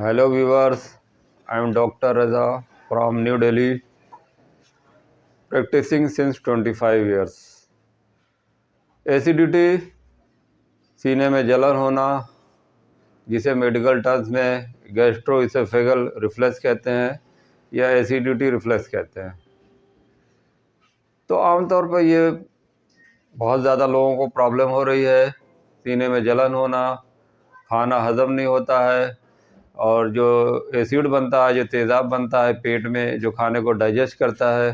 Hello viewers, I am Dr. Raza from New Delhi, practicing since 25 years. Acidity, सीने में जलन होना, जिसे मेडिकल टर्म्स में गैस्ट्रोइसोफेगल रिफ्लक्स कहते हैं या एसिडिटी रिफ्लक्स कहते हैं। तो आमतौर पर ये बहुत ज़्यादा लोगों को प्रॉब्लम हो रही है। सीने में जलन होना, खाना हज़म नहीं होता है और जो एसिड बनता है, जो तेज़ाब बनता है पेट में, जो खाने को डाइजेस्ट करता है,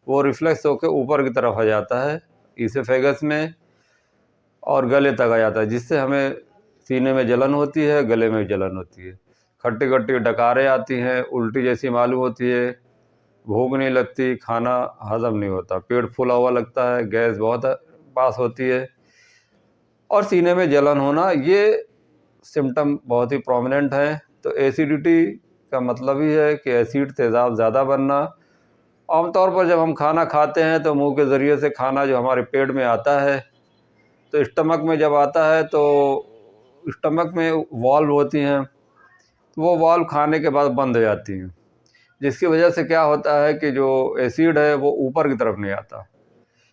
वो रिफ्लेक्स होकर ऊपर की तरफ आ जाता है ईसोफेगस में और गले तक आ जाता है, जिससे हमें सीने में जलन होती है, गले में जलन होती है, खट्टी खट्टी डकारें आती हैं, उल्टी जैसी मालूम होती है, भूख नहीं लगती, खाना हज़म नहीं होता, पेट फूला हुआ लगता है, गैस बहुत पास होती है और सीने में जलन होना, ये सिम्टम बहुत ही प्रोमिनेंट हैं। तो एसिडिटी का मतलब ही है कि एसिड तेज़ाब ज़्यादा बनना। आमतौर पर जब हम खाना खाते हैं तो मुंह के ज़रिए से खाना जो हमारे पेट में आता है, तो स्टमक में जब आता है तो स्टमक में वाल्व होती हैं, तो वो वाल्व खाने के बाद बंद हो जाती हैं, जिसकी वजह से क्या होता है कि जो एसिड है वो ऊपर की तरफ नहीं आता।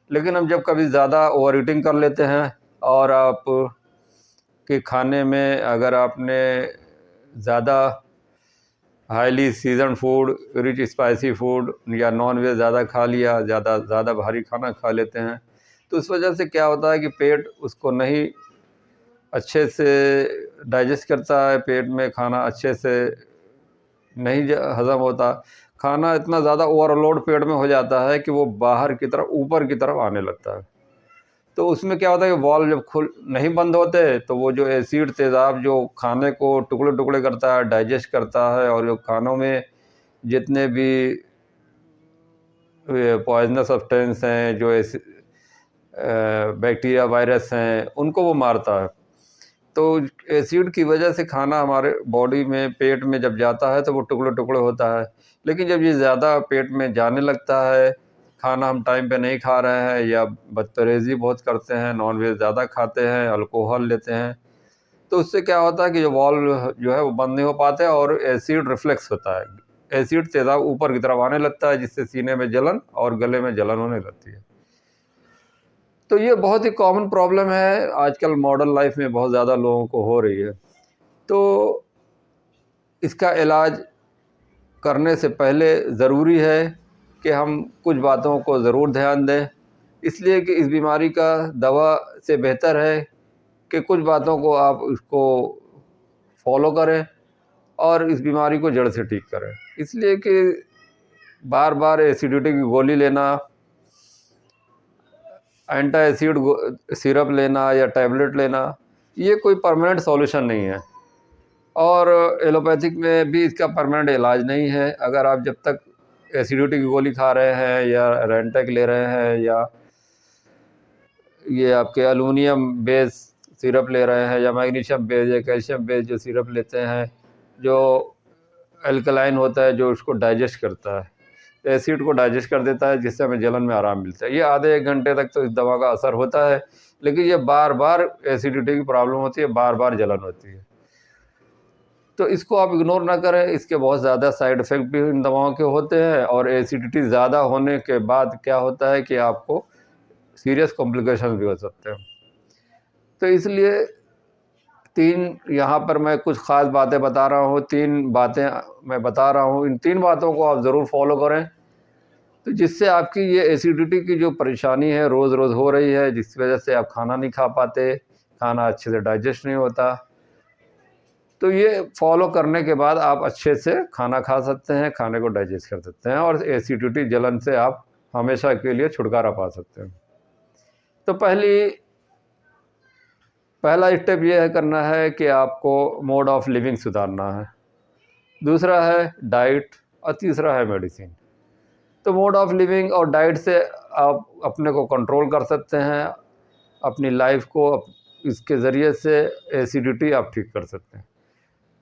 लेकिन हम जब कभी ज़्यादा ओवर ईटिंग कर लेते हैं और आप के खाने में अगर आपने ज़्यादा highly season food, rich spicy food या नॉन वेज ज़्यादा खा लिया, ज़्यादा भारी खाना खा लेते हैं, तो उस वजह से क्या होता है कि पेट उसको नहीं अच्छे से डाइजेस्ट करता है, पेट में खाना अच्छे से नहीं हज़म होता, खाना इतना ज़्यादा ओवरलोड पेट में हो जाता है कि वो बाहर की तरफ, ऊपर की तरफ आने लगता है। तो उसमें क्या होता है कि वाल्व जब खुल नहीं बंद होते तो वो जो एसिड तेज़ाब जो खाने को टुकड़े टुकड़े करता है, डाइजेस्ट करता है और जो खानों में जितने भी पॉइजनस सब्सटेंस हैं, जो बैक्टीरिया वायरस हैं, उनको वो मारता है। तो एसिड की वजह से खाना हमारे बॉडी में, पेट में जब जाता है तो वो टुकड़े टुकड़े होता है। लेकिन जब ये ज़्यादा पेट में जाने लगता है, खाना हम टाइम पे नहीं खा रहे हैं या बदपरहेज़ी बहुत करते हैं, नॉन वेज ज़्यादा खाते हैं, अल्कोहल लेते हैं, तो उससे क्या होता है कि जो वाल्व जो है वो बंद नहीं हो पाते और एसिड रिफ्लेक्स होता है। एसिड तेज़ाब ऊपर की तरफ आने लगता है, जिससे सीने में जलन और गले में जलन होने लगती है। तो ये बहुत ही कॉमन प्रॉब्लम है, आजकल मॉडर्न लाइफ में बहुत ज़्यादा लोगों को हो रही है। तो इसका इलाज करने से पहले ज़रूरी है कि हम कुछ बातों को ज़रूर ध्यान दें, इसलिए कि इस बीमारी का दवा से बेहतर है कि कुछ बातों को आप इसको फॉलो करें और इस बीमारी को जड़ से ठीक करें। इसलिए कि बार बार एसिडिटी की गोली लेना, एंटी एसिड सिरप लेना या टैबलेट लेना, ये कोई परमानेंट सॉल्यूशन नहीं है और एलोपैथिक में भी इसका परमानेंट इलाज नहीं है। अगर आप जब तक एसिडिटी की गोली खा रहे हैं या रेंटेक ले रहे हैं या ये आपके एलुमिनियम बेस सिरप ले रहे हैं या मैग्नीशियम बेस या कैल्शियम बेस जो सिरप लेते हैं, जो अल्कलाइन होता है, जो उसको डाइजेस्ट करता है, एसिड को डाइजेस्ट कर देता है, जिससे हमें जलन में आराम मिलता है। ये आधे एक घंटे तक तो इस दवा का असर होता है, लेकिन ये बार बार एसिडिटी की प्रॉब्लम होती है, बार बार जलन होती है। तो इसको आप इग्नोर ना करें, इसके बहुत ज़्यादा साइड इफ़ेक्ट भी इन दवाओं के होते हैं और एसिडिटी ज़्यादा होने के बाद क्या होता है कि आपको सीरियस कॉम्प्लिकेशन भी हो सकते हैं। तो इसलिए 3 यहाँ पर मैं कुछ ख़ास बातें बता रहा हूँ, 3 बातें मैं बता रहा हूँ, इन 3 बातों को आप ज़रूर फॉलो करें, तो जिससे आपकी ये एसिडिटी की जो परेशानी है रोज़ रोज़ हो रही है, जिसकी वजह से आप खाना नहीं खा पाते, खाना अच्छे से डाइजेस्ट नहीं होता, तो ये फॉलो करने के बाद आप अच्छे से खाना खा सकते हैं, खाने को डाइजेस्ट कर सकते हैं और एसिडिटी जलन से आप हमेशा के लिए छुटकारा पा सकते हैं। तो पहला स्टेप ये है करना है कि आपको मोड ऑफ लिविंग सुधारना है, दूसरा है डाइट और तीसरा है मेडिसिन। तो मोड ऑफ लिविंग और डाइट से आप अपने को कंट्रोल कर सकते हैं, अपनी लाइफ को इसके ज़रिए से एसिडिटी आप ठीक कर सकते हैं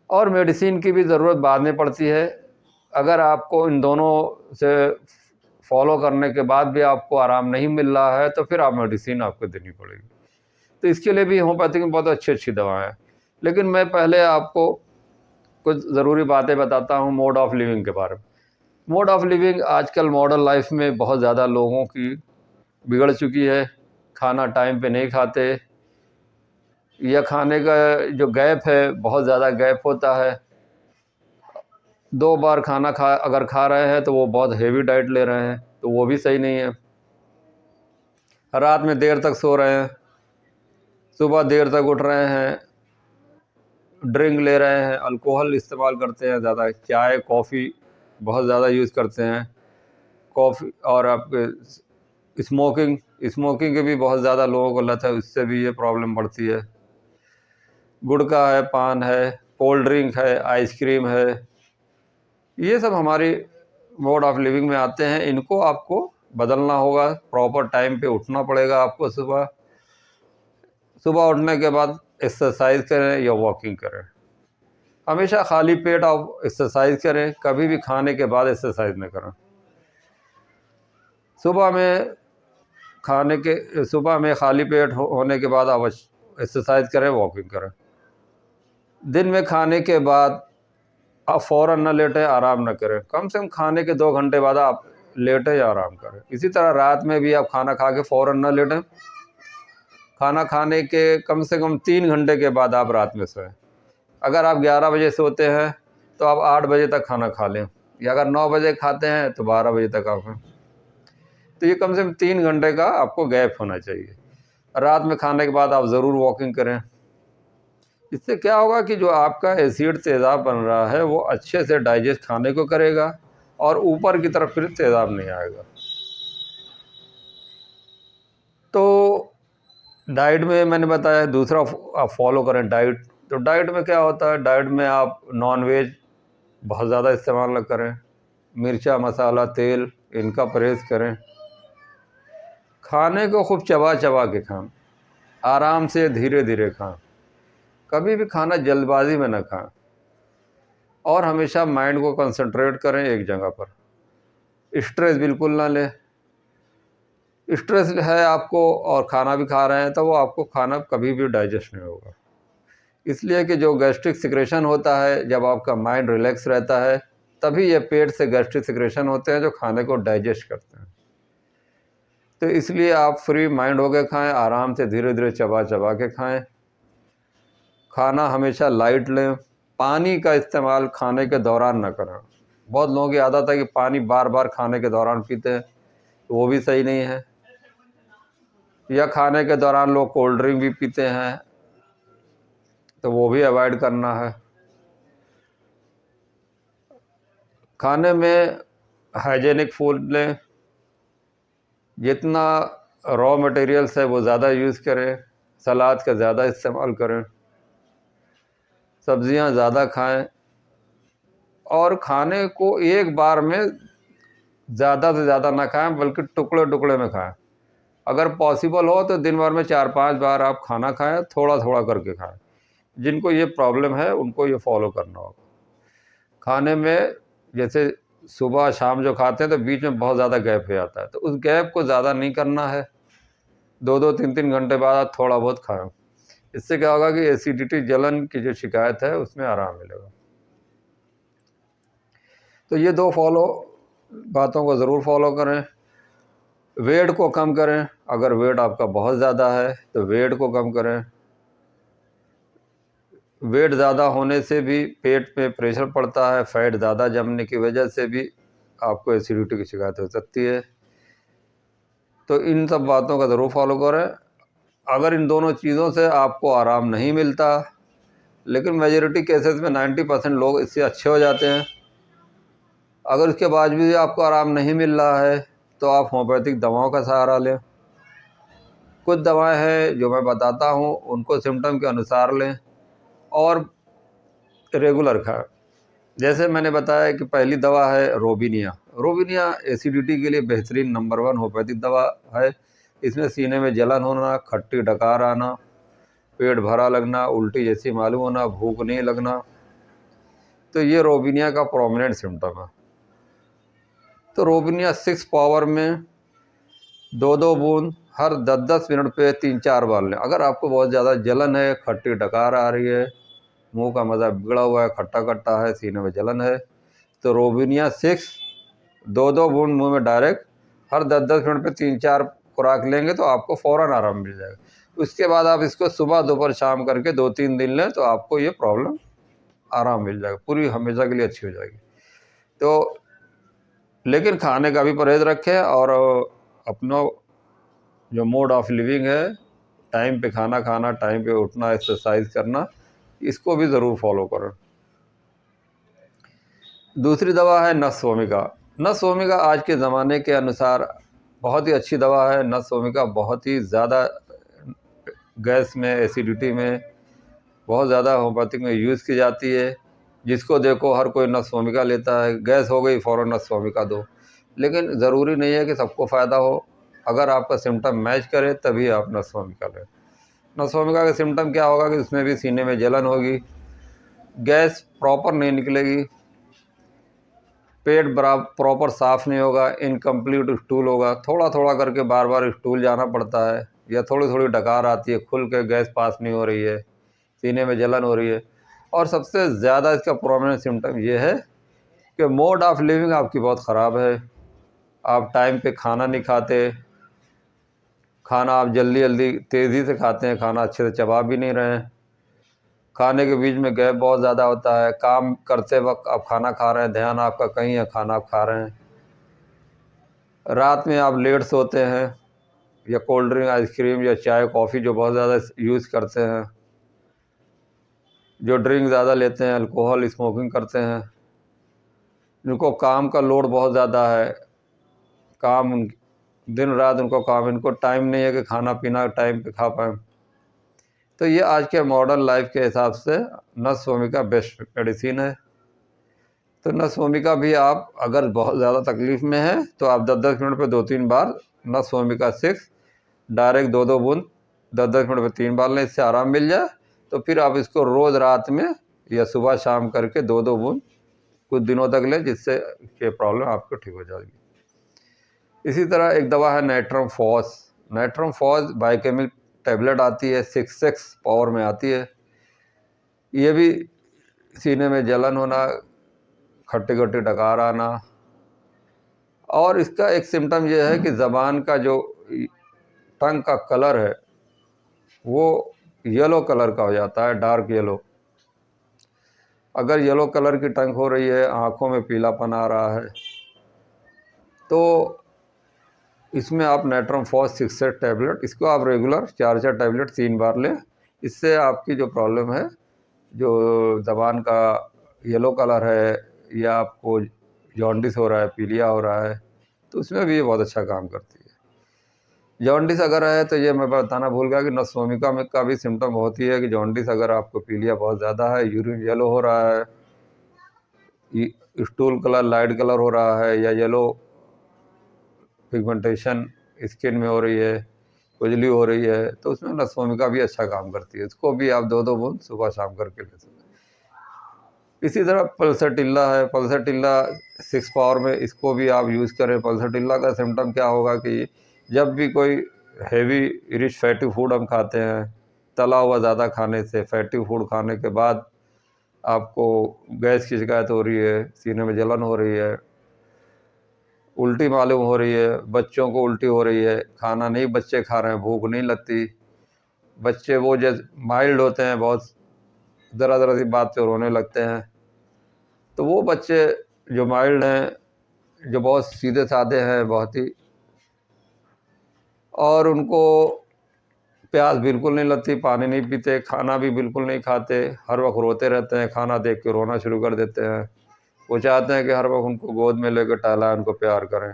और मेडिसिन की भी ज़रूरत बाद में पड़ती है। अगर आपको इन दोनों से फॉलो करने के बाद भी आपको आराम नहीं मिल रहा है तो फिर आप मेडिसिन आपको देनी पड़ेगी। तो इसके लिए भी होम्योपैथिक में बहुत अच्छी अच्छी दवाएं हैं, लेकिन मैं पहले आपको कुछ ज़रूरी बातें बताता हूँ मोड ऑफ़ लिविंग के बारे में। मोड ऑफ़ लिविंग आजकल मॉडर्न लाइफ में बहुत ज़्यादा लोगों की बिगड़ चुकी है। खाना टाइम पे नहीं खाते, या खाने का जो गैप है बहुत ज़्यादा गैप होता है। 2 बार खाना अगर खा रहे हैं तो वो बहुत हेवी डाइट ले रहे हैं, तो वो भी सही नहीं है। रात में देर तक सो रहे हैं, सुबह देर तक उठ रहे हैं, ड्रिंक ले रहे हैं, अल्कोहल इस्तेमाल करते हैं ज़्यादा, चाय कॉफ़ी बहुत ज़्यादा यूज़ करते हैं, कॉफ़ी और आपके स्मोकिंग की भी बहुत ज़्यादा लोगों को लत है, उससे भी ये प्रॉब्लम बढ़ती है। गुटखा है, पान है, कोल्ड ड्रिंक है, आइसक्रीम है, ये सब हमारी मोड ऑफ़ लिविंग में आते हैं। इनको आपको बदलना होगा, प्रॉपर टाइम पे उठना पड़ेगा आपको। सुबह उठने के बाद एक्सरसाइज करें या वॉकिंग करें। हमेशा खाली पेट आप एक्सरसाइज करें, कभी भी खाने के बाद एक्सरसाइज न करें। सुबह में खाली पेट होने के बाद आप एक्सरसाइज करें, वॉकिंग करें। दिन में खाने के बाद आप फ़ौरन न लेटें, आराम न करें। कम से कम खाने के 2 घंटे बाद आप लेटें या आराम करें। इसी तरह रात में भी आप खाना खा के फ़ौरन न लेटें। खाना खाने के कम से कम 3 घंटे के बाद आप रात में सोएं। अगर आप 11 बजे सोते हैं तो आप 8 बजे तक खाना खा लें, या अगर 9 बजे खाते हैं तो 12 बजे तक आप खाएं। तो ये कम से कम 3 घंटे का आपको गैप होना चाहिए। रात में खाने के बाद आप ज़रूर वॉकिंग करें। इससे क्या होगा कि जो आपका एसिड तेज़ाब बन रहा है वो अच्छे से डाइजेस्ट खाने को करेगा और ऊपर की तरफ फिर तेज़ाब नहीं आएगा। तो डाइट में मैंने बताया, दूसरा आप फॉलो करें डाइट। तो डाइट में क्या होता है, डाइट में आप नॉन वेज बहुत ज़्यादा इस्तेमाल न करें, मिर्चा मसाला तेल इनका परहेज़ करें। खाने को खूब चबा चबा के खाएं, आराम से धीरे धीरे खाएं, कभी भी खाना जल्दबाजी में न खाएं, और हमेशा माइंड को कंसंट्रेट करें एक जगह पर। स्ट्रेस बिल्कुल ना लें। स्ट्रेस है आपको और खाना भी खा रहे हैं तो वो आपको खाना कभी भी डाइजेस्ट नहीं होगा। इसलिए कि जो गैस्ट्रिक सिक्रेशन होता है, जब आपका माइंड रिलैक्स रहता है तभी ये पेट से गैस्ट्रिक सिक्रेशन होते हैं जो खाने को डाइजेस्ट करते हैं। तो इसलिए आप फ्री माइंड होकर खाएं, आराम से धीरे धीरे चबा चबा के खाएं। खाना हमेशा लाइट लें। पानी का इस्तेमाल खाने के दौरान न करें। बहुत लोगों की आदत है कि पानी बार बार खाने के दौरान पीते हैं, तो वो भी सही नहीं है। या खाने के दौरान लोग कोल्ड ड्रिंक भी पीते हैं, तो वो भी अवॉइड करना है। खाने में हाइजेनिक फूड लें, जितना रॉ मटेरियल्स है वो ज़्यादा यूज़ करें, सलाद का ज़्यादा इस्तेमाल करें, सब्ज़ियां ज़्यादा खाएं, और खाने को एक बार में ज़्यादा से ज़्यादा ना खाएं बल्कि टुकड़े टुकड़े में खाएं। अगर पॉसिबल हो तो दिन भर में 4-5 बार आप खाना खाएं, थोड़ा थोड़ा करके खाएं। जिनको ये प्रॉब्लम है उनको ये फॉलो करना होगा। खाने में जैसे सुबह शाम जो खाते हैं तो बीच में बहुत ज़्यादा गैप हो जाता है, तो उस गैप को ज़्यादा नहीं करना है। 2-2 3-3 घंटे बाद आप थोड़ा बहुत खाएं। इससे क्या होगा कि एसिडिटी जलन की जो शिकायत है उसमें आराम मिलेगा। तो ये 2 बातों को ज़रूर फॉलो करें। वेट को कम करें। अगर वेट आपका बहुत ज़्यादा है तो वेट को कम करें। वेट ज़्यादा होने से भी पेट पे प्रेशर पड़ता है, फैट ज़्यादा जमने की वजह से भी आपको एसिडिटी की शिकायत हो सकती है। तो इन सब बातों का ज़रूर फॉलो करें। अगर इन दोनों चीज़ों से आपको आराम नहीं मिलता, लेकिन मेजॉरिटी केसेस में 90% लोग इससे अच्छे हो जाते हैं। अगर उसके बाद भी आपको आराम नहीं मिल रहा है तो आप होम्योपैथिक दवाओं का सहारा लें। कुछ दवाएं हैं जो मैं बताता हूं, उनको सिम्टम के अनुसार लें और रेगुलर खाएं। जैसे मैंने बताया कि पहली दवा है रोबिनिया एसिडिटी के लिए बेहतरीन नंबर 1 होम्योपैथिक दवा है। इसमें सीने में जलन होना, खट्टी डकार आना, पेट भरा लगना, उल्टी जैसी मालूम होना, भूख नहीं लगना, तो ये रोबिनिया का प्रोमिनेंट सिम्टम है। तो रोबिनिया 6 पावर में 2-2 बूंद हर 10-10 मिनट पे 3-4 बार लें। अगर आपको बहुत ज़्यादा जलन है, खट्टी डकार आ रही है, मुंह का मज़ा बिगड़ा हुआ है, खट्टा खट्टा है, सीने में जलन है, तो रोबिनिया 6 2-2 बूंद मुंह में डायरेक्ट हर 10-10 मिनट पे 3-4 खुराक लेंगे तो आपको फ़ौरन आराम मिल जाएगा। उसके बाद आप इसको सुबह दोपहर शाम करके 2-3 दिन लें तो आपको ये प्रॉब्लम आराम मिल जाएगा, पूरी हमेशा के लिए अच्छी हो जाएगी। तो लेकिन खाने का भी परहेज़ रखें और अपना जो मोड ऑफ लिविंग है, टाइम पे खाना खाना, टाइम पे उठना, एक्सरसाइज करना, इसको भी ज़रूर फॉलो करें। दूसरी दवा है नस भूमिका। नस भूमिका आज के ज़माने के अनुसार बहुत ही अच्छी दवा है। नस भूमिका बहुत ही ज़्यादा गैस में, एसिडिटी में बहुत ज़्यादा होम्योपैथिक में यूज़ की जाती है। जिसको देखो हर कोई नस भूमिका लेता है, गैस हो गई फ़ौरन नस भूमिका दो, लेकिन ज़रूरी नहीं है कि सबको फ़ायदा हो। अगर आपका सिम्टम मैच करे तभी आप नस भूमिका लें। नस भूमिका का सिम्टम क्या होगा कि उसमें भी सीने में जलन होगी, गैस प्रॉपर नहीं निकलेगी, पेट प्रॉपर साफ़ नहीं होगा, इनकम्प्लीट स्टूल होगा, थोड़ा थोड़ा करके बार बार स्टूल जाना पड़ता है, या थोड़ी थोड़ी डकार आती है, खुल के गैस पास नहीं हो रही है, सीने में जलन हो रही है। और सबसे ज़्यादा इसका प्रोमिनेंट सिम्टम ये है कि मोड ऑफ लिविंग आपकी बहुत ख़राब है। आप टाइम पे खाना नहीं खाते, खाना आप जल्दी जल्दी तेज़ी से खाते हैं, खाना अच्छे से चबा भी नहीं रहे हैं, खाने के बीच में गैप बहुत ज़्यादा होता है, काम करते वक्त आप खाना खा रहे हैं, ध्यान आपका कहीं है, खाना आप खा रहे हैं, रात में आप लेट सोते हैं, या कोल्ड ड्रिंक, आइसक्रीम या चाय कॉफ़ी जो बहुत ज़्यादा यूज़ करते हैं, जो ड्रिंक ज़्यादा लेते हैं, अल्कोहल, स्मोकिंग करते हैं, जिनको काम का लोड बहुत ज़्यादा है, काम दिन रात उनको काम, इनको टाइम नहीं है कि खाना पीना टाइम पे खा पाएँ। तो ये आज के मॉडर्न लाइफ के हिसाब से नस भूमिका बेस्ट मेडिसिन है। तो नस भूमिका भी आप अगर बहुत ज़्यादा तकलीफ़ में है तो आप 10-10 मिनट पे 2-3 बार नस भूमिका 6 डायरेक्ट 2-2 बूंद 10-10 मिनट पे 3 बार लें, इससे आराम मिल जाए तो फिर आप इसको रोज़ रात में या सुबह शाम करके 2-2 बूंद कुछ दिनों तक लें, जिससे ये प्रॉब्लम आपको ठीक हो जाएगी। इसी तरह एक दवा है natrum phos. Natrum phos biochemic tablet आती है, 6 पावर में आती है। ये भी सीने में जलन होना, खट्टी खट्टी डकार आना, और इसका एक सिम्टम ये है कि ज़बान का जो टंग का कलर है वो येलो कलर का हो जाता है, डार्क येलो। अगर येलो कलर की टंग हो रही है, आँखों में पीलापन आ रहा है, तो इसमें आप नाइट्रम फॉस 6 टैबलेट, इसको आप रेगुलर 4-4 टैबलेट 3 बार लें। इससे आपकी जो प्रॉब्लम है, जो ज़बान का येलो कलर है, या आपको जॉन्डिस हो रहा है, पीलिया हो रहा है, तो उसमें भी ये बहुत अच्छा काम करती है। जॉन्डिस अगर है तो ये मैं बताना भूल गया कि नस भूमिका में का भी सिम्टम होती है कि जॉन्डिस अगर आपको पीलिया बहुत ज़्यादा है, यूरिन येलो हो रहा है, स्टूल कलर लाइट कलर हो रहा है, या येलो पिगमेंटेशन स्किन में हो रही है, खुजली हो रही है, तो उसमें नस भूमिका भी अच्छा काम करती है। इसको भी आप 2-2 बूंद सुबह शाम करके ले सकते हैं। इसी तरह पल्सटिल्ला है, पल्सटिल्ला 6 पावर में, इसको भी आप यूज़ करें। पल्सटिल्ला का सिम्टम क्या होगा कि जब भी कोई हेवी रिच फैटी फूड हम खाते हैं, तला हुआ ज़्यादा खाने से, फैटी फूड खाने के बाद आपको गैस की शिकायत हो रही है, सीने में जलन हो रही है, उल्टी मालूम हो रही है, बच्चों को उल्टी हो रही है, खाना नहीं बच्चे खा रहे हैं, भूख नहीं लगती, बच्चे वो जैसे माइल्ड होते हैं, बहुत ज़रा ज़रा सी बात पे रोने लगते हैं, तो वो बच्चे जो माइल्ड हैं, जो बहुत सीधे साधे हैं बहुत ही, और उनको प्यास बिल्कुल नहीं लगती, पानी नहीं पीते, खाना भी बिल्कुल नहीं खाते, हर वक्त रोते रहते हैं, खाना देख के रोना शुरू कर देते हैं, वो चाहते हैं कि हर वक्त उनको गोद में लेकर टहलाएं, उनको प्यार करें।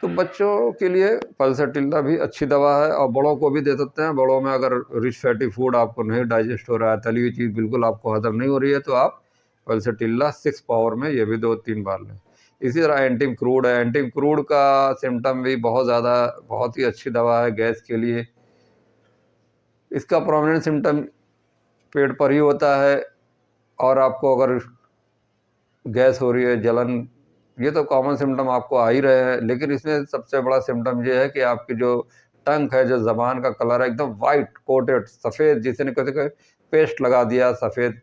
तो बच्चों के लिए पल्सटिल्ला भी अच्छी दवा है, और बड़ों को भी दे सकते हैं। बड़ों में अगर रिच फैटी फूड आपको नहीं डाइजेस्ट हो रहा है, तली हुई चीज़ बिल्कुल आपको हजम नहीं हो रही है, तो आप पल्सटिल्ला 6 पावर में ये भी 2-3 बार लें। इसी तरह एंटीम क्रूड है। एंटीम क्रूड का सिम्टम भी बहुत ही अच्छी दवा है गैस के लिए। इसका प्रोमिनेंट सिम्टम पेट पर ही होता है, और आपको अगर गैस हो रही है, जलन, ये तो कॉमन सिम्टम आपको आ ही रहे हैं, लेकिन इसमें सबसे बड़ा सिम्टम ये है कि आपकी जो टंग है, जो ज़बान का कलर है एकदम वाइट कोटेड सफ़ेद, जिसे ने कहते पेस्ट लगा दिया सफ़ेद।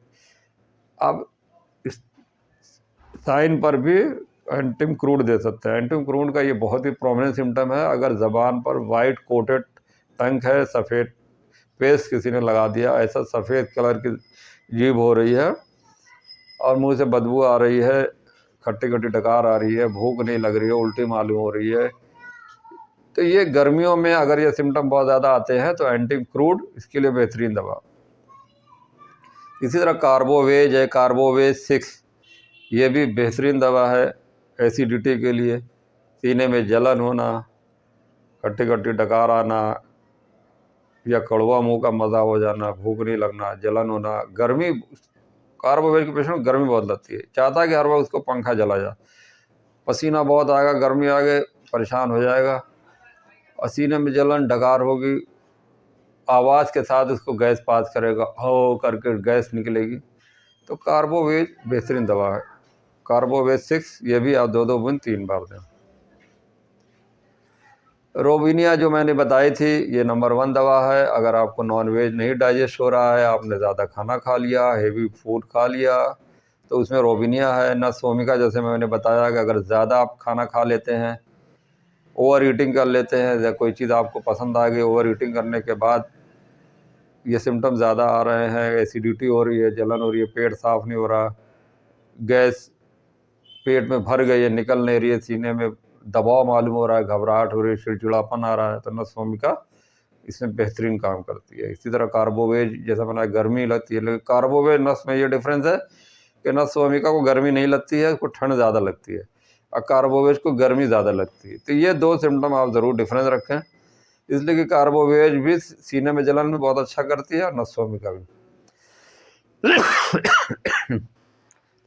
अब इस साइन पर भी एंटिम क्रूड दे सकते हैं। एंटिम क्रूड का ये बहुत ही प्रोमिनेंट सिम्टम है। अगर ज़बान पर वाइट कोटेड टंग है, सफ़ेद पेस्ट किसी ने लगा दिया, ऐसा सफ़ेद कलर की जीभ हो रही है और मुंह से बदबू आ रही है, खट्टी खट्टी डकार आ रही है, भूख नहीं लग रही है, उल्टी मालूम हो रही है, तो ये गर्मियों में अगर ये सिम्टम बहुत ज़्यादा आते हैं तो एंटी क्रूड इसके लिए बेहतरीन दवा। इसी तरह कार्बोवेज है, कार्बोवेज 6, ये भी बेहतरीन दवा है एसिडिटी के लिए। सीने में जलन होना, खट्टी खट्टी डकार आना या कड़वा मुंह का मज़ा हो जाना, भूख नहीं लगना, जलन होना, गर्मी, कार्बोवेज के पेशेंट को गर्मी बहुत लगती है, चाहता है कि हर वक्त उसको पंखा जला जा, पसीना बहुत आएगा, गर्मी आ गए परेशान हो जाएगा, पसीने में जलन, डकार होगी, आवाज़ के साथ उसको गैस पास करेगा, हो करके गैस निकलेगी, तो कार्बोवेज बेहतरीन दवा है। कार्बोवेज 6 ये भी आप 2-2 बूंद 3 बार दें। रोबिनिया जो मैंने बताई थी, ये नंबर 1 दवा है। अगर आपको नॉनवेज नहीं डाइजेस्ट हो रहा है, आपने ज़्यादा खाना खा लिया, हेवी फूड खा लिया, तो उसमें रोबिनिया है। नस वोमिका जैसे मैंने बताया कि अगर ज़्यादा आप खाना खा लेते हैं, ओवर ईटिंग कर लेते हैं, या कोई चीज़ आपको पसंद आ गई, ओवर ईटिंग करने के बाद ये सिम्टम ज़्यादा आ रहे हैं, एसिडिटी हो रही है, जलन हो रही है, पेट साफ़ नहीं हो रहा, गैस पेट में भर गई है, निकल नहीं रही है, सीने में दबाव मालूम हो रहा है, घबराहट हो रही है, चिड़चिड़ापन आ रहा है, तो नस वोमिका इसमें बेहतरीन काम करती है। इसी तरह कार्बोवेज जैसा बना गर्मी लगती है, लेकिन कार्बोवेज नस में ये डिफरेंस है कि नस वोमिका को गर्मी नहीं लगती है, उसको ठंड ज़्यादा लगती है, और कार्बोवेज को गर्मी ज़्यादा लगती है। तो ये 2 सिम्टम आप ज़रूर डिफरेंस रखें, इसलिए कि कार्बोवेज भी सीने में जलन में बहुत अच्छा करती है और नस वोमिका भी।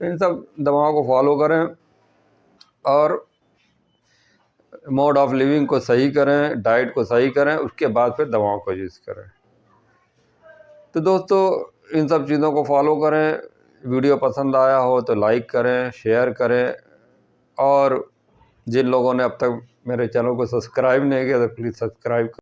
तो इन सब दवाओं को फॉलो करें और मोड ऑफ लिविंग को सही करें, डाइट को सही करें, उसके बाद फिर दवाओं को यूज़ करें। तो दोस्तों इन सब चीज़ों को फॉलो करें। वीडियो पसंद आया हो तो लाइक करें, शेयर करें, और जिन लोगों ने अब तक मेरे चैनल को सब्सक्राइब नहीं किया तो प्लीज़ सब्सक्राइब